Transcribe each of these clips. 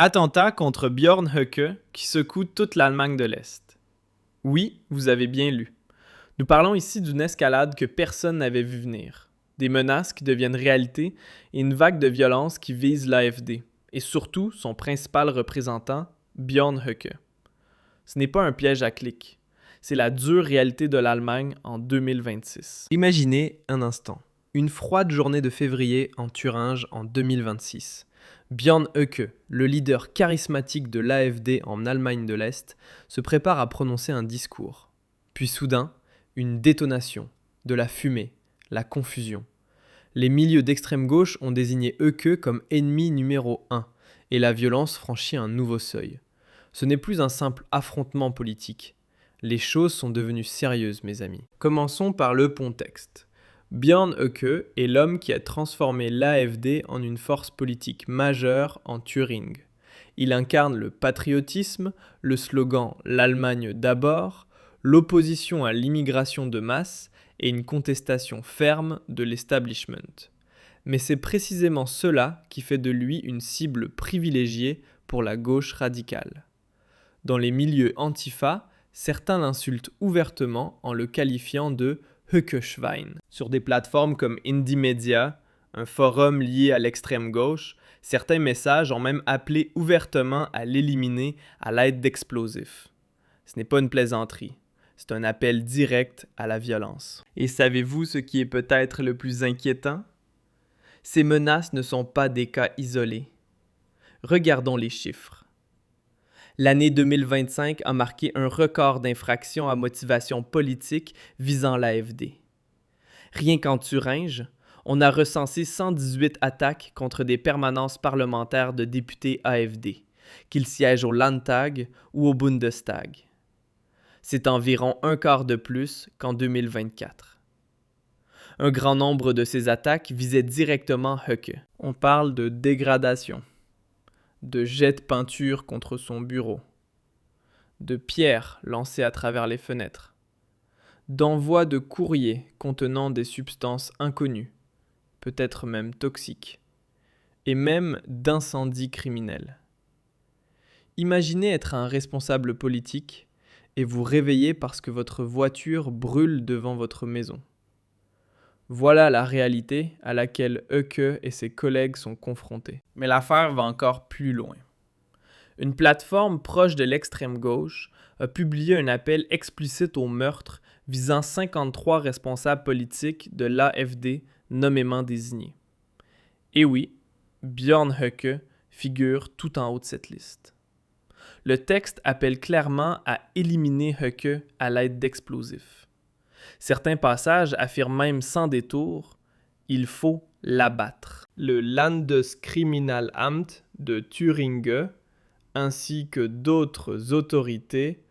Attentat contre Björn Höcke qui secoue toute l'Allemagne de l'Est. Oui, vous avez bien lu. Nous parlons ici d'une escalade que personne n'avait vu venir, des menaces qui deviennent réalité et une vague de violence qui vise l'AfD, et surtout son principal représentant, Björn Höcke. Ce n'est pas un piège à clics, c'est la dure réalité de l'Allemagne en 2026. Imaginez un instant, une froide journée de février en Thuringe en 2026. Björn Höcke, le leader charismatique de l'AfD en Allemagne de l'Est, se prépare à prononcer un discours. Puis soudain, une détonation, de la fumée, la confusion. Les milieux d'extrême gauche ont désigné Höcke comme ennemi numéro 1, et la violence franchit un nouveau seuil. Ce n'est plus un simple affrontement politique. Les choses sont devenues sérieuses, mes amis. Commençons par le contexte. Björn Höcke est l'homme qui a transformé l'AfD en une force politique majeure en Thuringe. Il incarne le patriotisme, le slogan « L'Allemagne d'abord », l'opposition à l'immigration de masse et une contestation ferme de l'establishment. Mais c'est précisément cela qui fait de lui une cible privilégiée pour la gauche radicale. Dans les milieux antifa, certains l'insultent ouvertement en le qualifiant de Höcke-Schwein. Sur des plateformes comme Indymedia, un forum lié à l'extrême gauche, certains messages ont même appelé ouvertement à l'éliminer à l'aide d'explosifs. Ce n'est pas une plaisanterie, c'est un appel direct à la violence. Et savez-vous ce qui est peut-être le plus inquiétant? Ces menaces ne sont pas des cas isolés. Regardons les chiffres. L'année 2025 a marqué un record d'infractions à motivation politique visant l'AfD. Rien qu'en Thuringe, on a recensé 118 attaques contre des permanences parlementaires de députés AfD, qu'ils siègent au Landtag ou au Bundestag. C'est environ un quart de plus qu'en 2024. Un grand nombre de ces attaques visaient directement Höcke. On parle de dégradation, de jets de peinture contre son bureau, de pierres lancées à travers les fenêtres, d'envoi de courriers contenant des substances inconnues, peut-être même toxiques, et même d'incendies criminels. Imaginez être un responsable politique et vous réveiller parce que votre voiture brûle devant votre maison. Voilà la réalité à laquelle Höcke et ses collègues sont confrontés. Mais l'affaire va encore plus loin. Une plateforme proche de l'extrême gauche a publié un appel explicite au meurtre visant 53 responsables politiques de l'AfD nommément désignés. Et oui, Björn Höcke figure tout en haut de cette liste. Le texte appelle clairement à éliminer Höcke à l'aide d'explosifs. Certains passages affirment même sans détour « il faut l'abattre ». Le Landeskriminalamt de Thuringe ainsi que d'autres autorités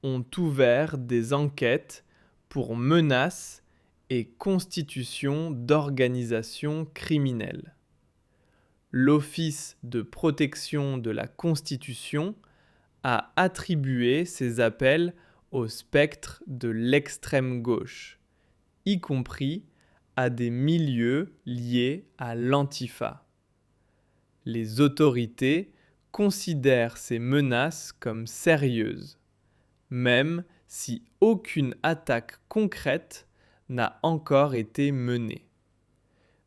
ont ouvert des enquêtes pour menaces et constitution d'organisations criminelles. L'Office de protection de la Constitution a attribué ces appels au spectre de l'extrême gauche, y compris à des milieux liés à l'Antifa. Les autorités considèrent ces menaces comme sérieuses, même si aucune attaque concrète n'a encore été menée.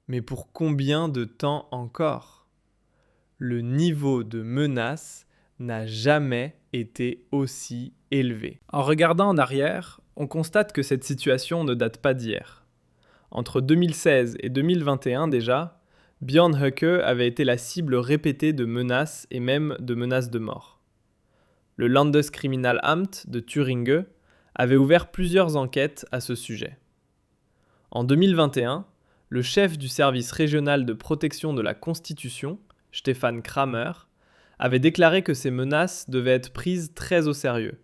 Mais pour combien de temps encore? Le niveau de menace n'a jamais été aussi élevé. En regardant en arrière, on constate que cette situation ne date pas d'hier. Entre 2016 et 2021 déjà, Björn Höcke avait été la cible répétée de menaces et même de menaces de mort. Le Landeskriminalamt de Thuringe avait ouvert plusieurs enquêtes à ce sujet. En 2021, le chef du service régional de protection de la Constitution, Stefan Kramer, avait déclaré que ces menaces devaient être prises très au sérieux,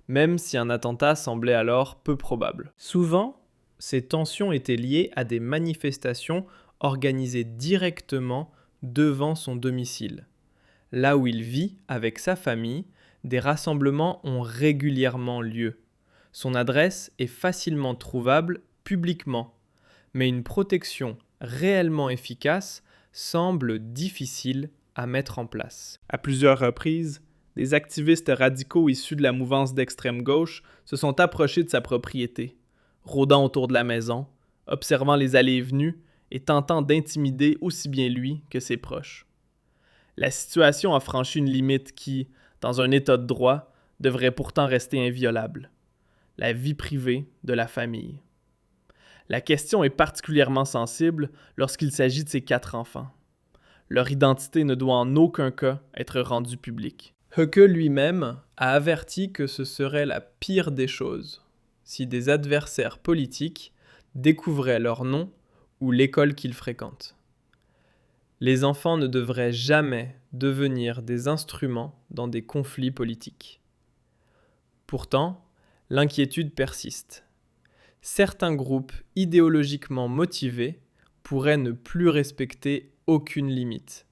même si un attentat semblait alors peu probable. Souvent, ces tensions étaient liées à des manifestations organisées directement devant son domicile. Là où il vit avec sa famille, des rassemblements ont régulièrement lieu. Son adresse est facilement trouvable publiquement, mais une protection réellement efficace semble difficile à mettre en place. À plusieurs reprises, des activistes radicaux issus de la mouvance d'extrême gauche se sont approchés de sa propriété, rôdant autour de la maison, observant les allées et venues et tentant d'intimider aussi bien lui que ses proches. La situation a franchi une limite qui, dans un état de droit, devrait pourtant rester inviolable. La vie privée de la famille. La question est particulièrement sensible lorsqu'il s'agit de ses 4 enfants. Leur identité ne doit en aucun cas être rendue publique. Höcke lui-même a averti que ce serait la pire des choses si des adversaires politiques découvraient leur nom ou l'école qu'ils fréquentent. Les enfants ne devraient jamais devenir des instruments dans des conflits politiques. Pourtant, l'inquiétude persiste. Certains groupes idéologiquement motivés pourraient ne plus respecter aucune limite,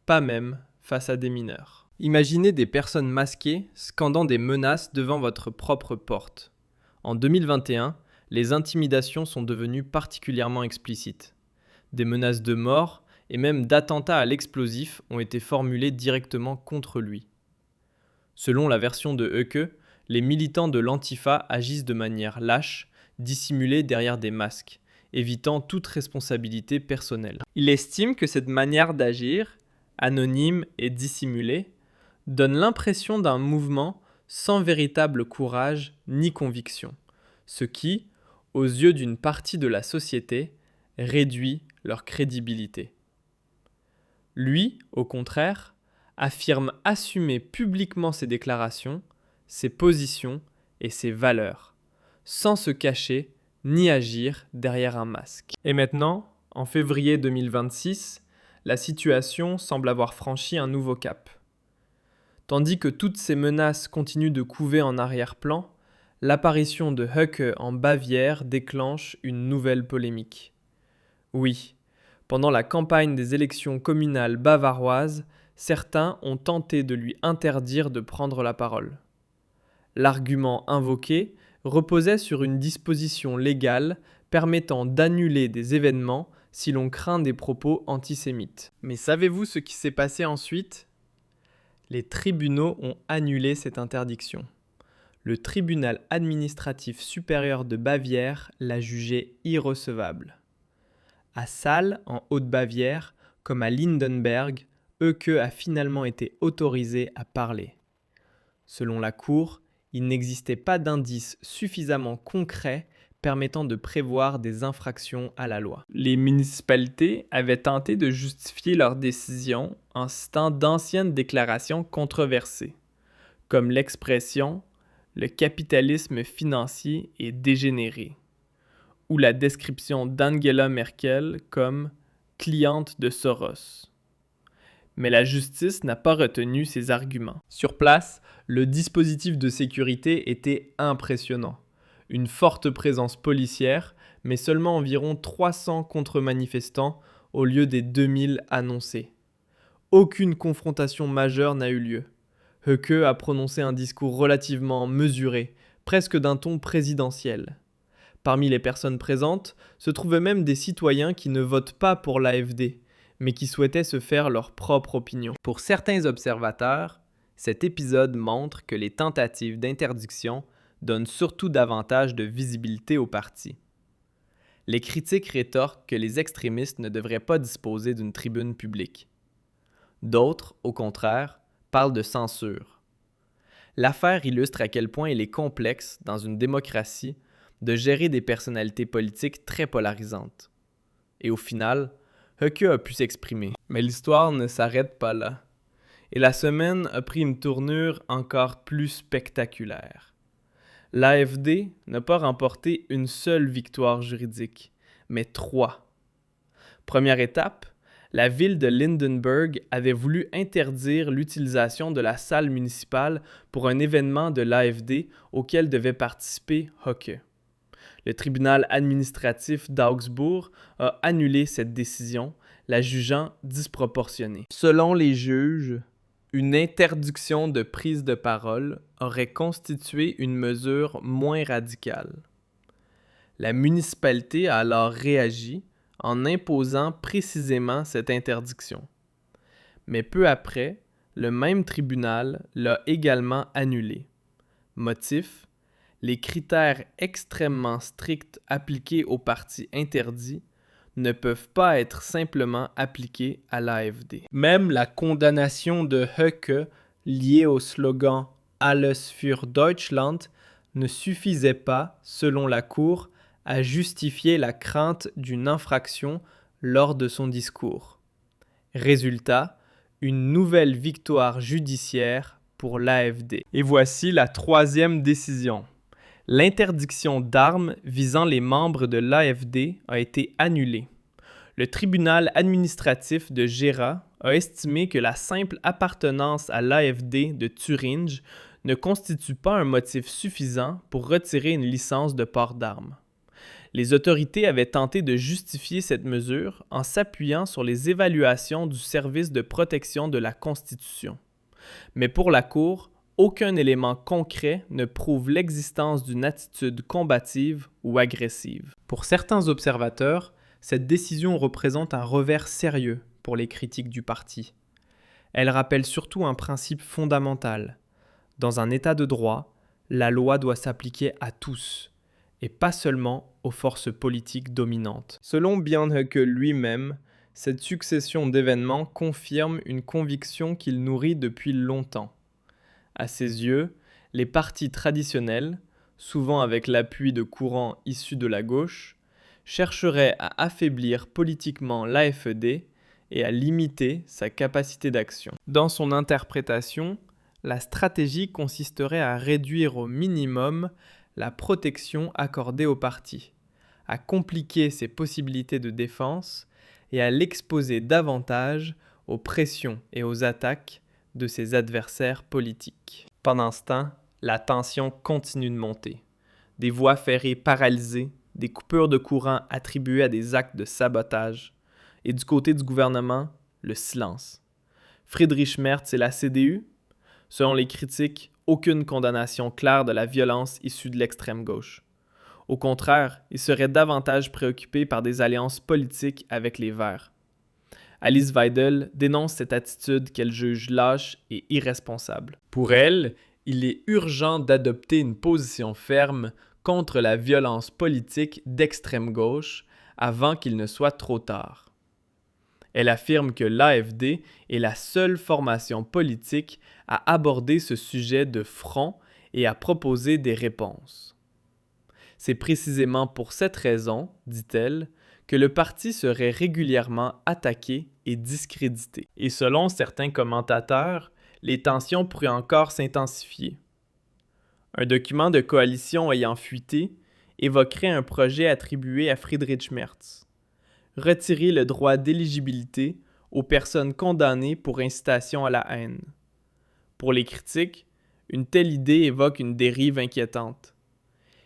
pas même face à des mineurs. Imaginez des personnes masquées scandant des menaces devant votre propre porte. En 2021, les intimidations sont devenues particulièrement explicites. Des menaces de mort et même d'attentats à l'explosif ont été formulées directement contre lui. Selon la version de Höcke, les militants de l'Antifa agissent de manière lâche, dissimulée derrière des masques, évitant toute responsabilité personnelle. Il estime que cette manière d'agir, anonyme et dissimulée, donne l'impression d'un mouvement sans véritable courage ni conviction, ce qui, aux yeux d'une partie de la société, réduit leur crédibilité. Lui, au contraire, affirme assumer publiquement ses déclarations, ses positions et ses valeurs, sans se cacher ni agir derrière un masque. Et maintenant, en février 2026, la situation semble avoir franchi un nouveau cap. Tandis que toutes ces menaces continuent de couver en arrière-plan, l'apparition de Höcke en Bavière déclenche une nouvelle polémique. Oui, pendant la campagne des élections communales bavaroises, certains ont tenté de lui interdire de prendre la parole. L'argument invoqué reposait sur une disposition légale permettant d'annuler des événements si l'on craint des propos antisémites. Mais savez-vous ce qui s'est passé ensuite ? Les tribunaux ont annulé cette interdiction. Le tribunal administratif supérieur de Bavière l'a jugée irrecevable. À Salle, en Haute-Bavière, comme à Lindenberg, Höcke a finalement été autorisé à parler. Selon la Cour, il n'existait pas d'indices suffisamment concrets permettant de prévoir des infractions à la loi. Les municipalités avaient tenté de justifier leur décision en citant d'anciennes déclarations controversées, comme l'expression « le capitalisme financier est dégénéré » ou la description d'Angela Merkel comme « cliente de Soros ». Mais la justice n'a pas retenu ces arguments. Sur place, le dispositif de sécurité était impressionnant. Une forte présence policière, mais seulement environ 300 contre-manifestants au lieu des 2000 annoncés. Aucune confrontation majeure n'a eu lieu. Höcke a prononcé un discours relativement mesuré, presque d'un ton présidentiel. Parmi les personnes présentes se trouvaient même des citoyens qui ne votent pas pour l'AfD, mais qui souhaitaient se faire leur propre opinion. Pour certains observateurs, cet épisode montre que les tentatives d'interdiction donnent surtout davantage de visibilité au parti. Les critiques rétorquent que les extrémistes ne devraient pas disposer d'une tribune publique. D'autres, au contraire, parlent de censure. L'affaire illustre à quel point il est complexe, dans une démocratie, de gérer des personnalités politiques très polarisantes. Et au final, Höcke a pu s'exprimer. Mais l'histoire ne s'arrête pas là. Et la semaine a pris une tournure encore plus spectaculaire. L'AfD n'a pas remporté une seule victoire juridique, mais 3. Première étape, la ville de Lindenberg avait voulu interdire l'utilisation de la salle municipale pour un événement de l'AfD auquel devait participer Höcke. Le tribunal administratif d'Augsbourg a annulé cette décision, la jugeant disproportionnée. Selon les juges, une interdiction de prise de parole aurait constitué une mesure moins radicale. La municipalité a alors réagi en imposant précisément cette interdiction. Mais peu après, le même tribunal l'a également annulé. Motif: les critères extrêmement stricts appliqués aux partis interdits ne peuvent pas être simplement appliqués à l'AfD. Même la condamnation de Höcke liée au slogan Alles für Deutschland ne suffisait pas, selon la Cour, à justifier la crainte d'une infraction lors de son discours. Résultat, une nouvelle victoire judiciaire pour l'AfD. Et voici la troisième décision. L'interdiction d'armes visant les membres de l'AfD a été annulée. Le tribunal administratif de Gera a estimé que la simple appartenance à l'AfD de Thuringe ne constitue pas un motif suffisant pour retirer une licence de port d'armes. Les autorités avaient tenté de justifier cette mesure en s'appuyant sur les évaluations du service de protection de la Constitution. Mais pour la Cour, aucun élément concret ne prouve l'existence d'une attitude combative ou agressive. Pour certains observateurs, cette décision représente un revers sérieux pour les critiques du parti. Elle rappelle surtout un principe fondamental. Dans un État de droit, la loi doit s'appliquer à tous, et pas seulement aux forces politiques dominantes. Selon Björn lui-même, cette succession d'événements confirme une conviction qu'il nourrit depuis longtemps. À ses yeux, les partis traditionnels, souvent avec l'appui de courants issus de la gauche, chercheraient à affaiblir politiquement l'AfD et à limiter sa capacité d'action. Dans son interprétation, la stratégie consisterait à réduire au minimum la protection accordée au parti, à compliquer ses possibilités de défense et à l'exposer davantage aux pressions et aux attaques de ses adversaires politiques. Pendant ce temps, la tension continue de monter. Des voies ferrées paralysées, des coupures de courant attribuées à des actes de sabotage, et du côté du gouvernement, le silence. Friedrich Merz et la CDU? Selon les critiques, aucune condamnation claire de la violence issue de l'extrême gauche. Au contraire, ils seraient davantage préoccupés par des alliances politiques avec les Verts. Alice Weidel dénonce cette attitude qu'elle juge lâche et irresponsable. Pour elle, il est urgent d'adopter une position ferme contre la violence politique d'extrême gauche avant qu'il ne soit trop tard. Elle affirme que l'AfD est la seule formation politique à aborder ce sujet de front et à proposer des réponses. C'est précisément pour cette raison, dit-elle, que le parti serait régulièrement attaqué et discrédité. Et selon certains commentateurs, les tensions pourraient encore s'intensifier. Un document de coalition ayant fuité évoquerait un projet attribué à Friedrich Merz. Retirer le droit d'éligibilité aux personnes condamnées pour incitation à la haine. Pour les critiques, une telle idée évoque une dérive inquiétante.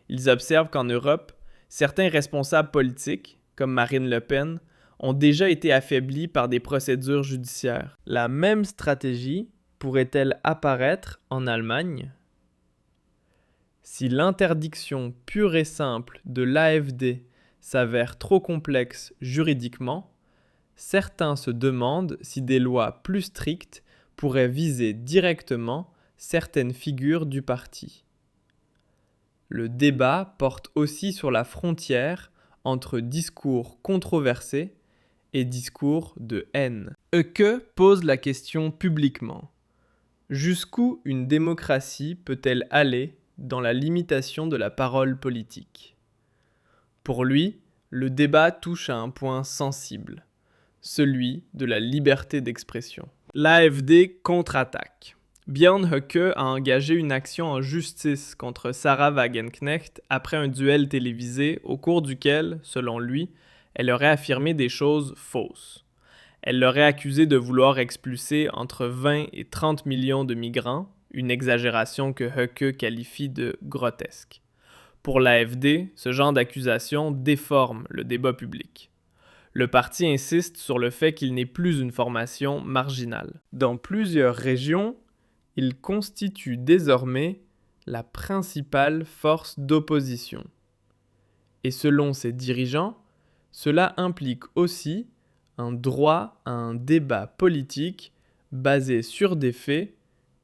Ils observent qu'en Europe, certains responsables politiques, comme Marine Le Pen, ont déjà été affaiblis par des procédures judiciaires. La même stratégie pourrait-elle apparaître en Allemagne? Si l'interdiction pure et simple de l'AfD s'avère trop complexe juridiquement, certains se demandent si des lois plus strictes pourraient viser directement certaines figures du parti. Le débat porte aussi sur la frontière entre discours controversés et discours de haine. Höcke pose la question publiquement. Jusqu'où une démocratie peut-elle aller dans la limitation de la parole politique? Pour lui, le débat touche à un point sensible, celui de la liberté d'expression. L'AfD contre-attaque. Björn Höcke a engagé une action en justice contre Sarah Wagenknecht après un duel télévisé au cours duquel, selon lui, elle aurait affirmé des choses fausses. Elle l'aurait accusé de vouloir expulser entre 20 et 30 millions de migrants, une exagération que Höcke qualifie de grotesque. Pour l'AfD, ce genre d'accusation déforme le débat public. Le parti insiste sur le fait qu'il n'est plus une formation marginale. Dans plusieurs régions, il constitue désormais la principale force d'opposition. Et selon ses dirigeants, cela implique aussi un droit à un débat politique basée sur des faits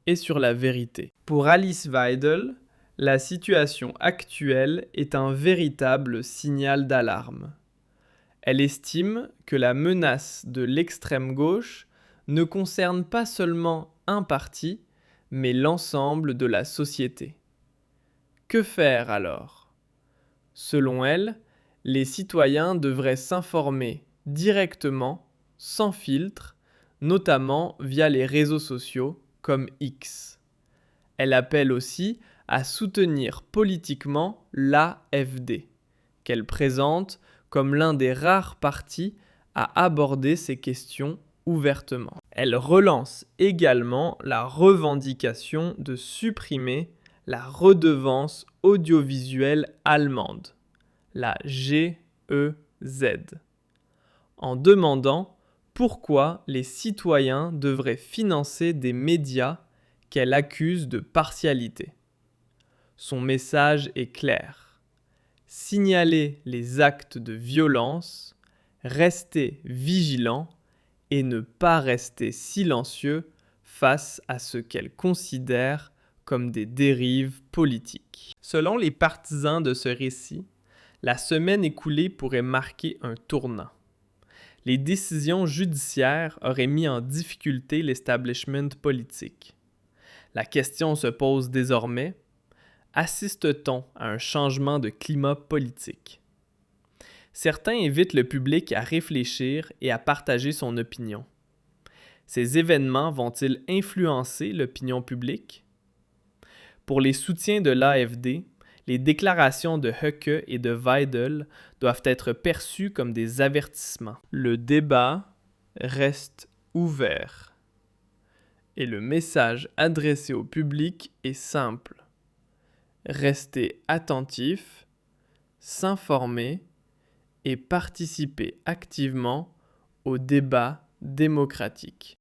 et sur la vérité. Pour Alice Weidel, la situation actuelle est un véritable signal d'alarme. Elle estime que la menace de l'extrême gauche ne concerne pas seulement un parti, mais l'ensemble de la société. Que faire alors ? Selon elle, les citoyens devraient s'informer directement, sans filtre, notamment via les réseaux sociaux comme X. Elle appelle aussi à soutenir politiquement l'AfD, qu'elle présente comme l'un des rares partis à aborder ces questions ouvertement. Elle relance également la revendication de supprimer la redevance audiovisuelle allemande, la GEZ, en demandant pourquoi les citoyens devraient financer des médias qu'elle accuse de partialité. Son message est clair. Signaler les actes de violence, rester vigilant et ne pas rester silencieux face à ce qu'elle considère comme des dérives politiques. Selon les partisans de ce récit, la semaine écoulée pourrait marquer un tournant. Les décisions judiciaires auraient mis en difficulté l'establishment politique. La question se pose désormais, assiste-t-on à un changement de climat politique? Certains invitent le public à réfléchir et à partager son opinion. Ces événements vont-ils influencer l'opinion publique? Pour les soutiens de l'AfD, les déclarations de Höcke et de Weidel doivent être perçues comme des avertissements. Le débat reste ouvert. Et le message adressé au public est simple. Rester attentif, s'informer et participer activement au débat démocratique.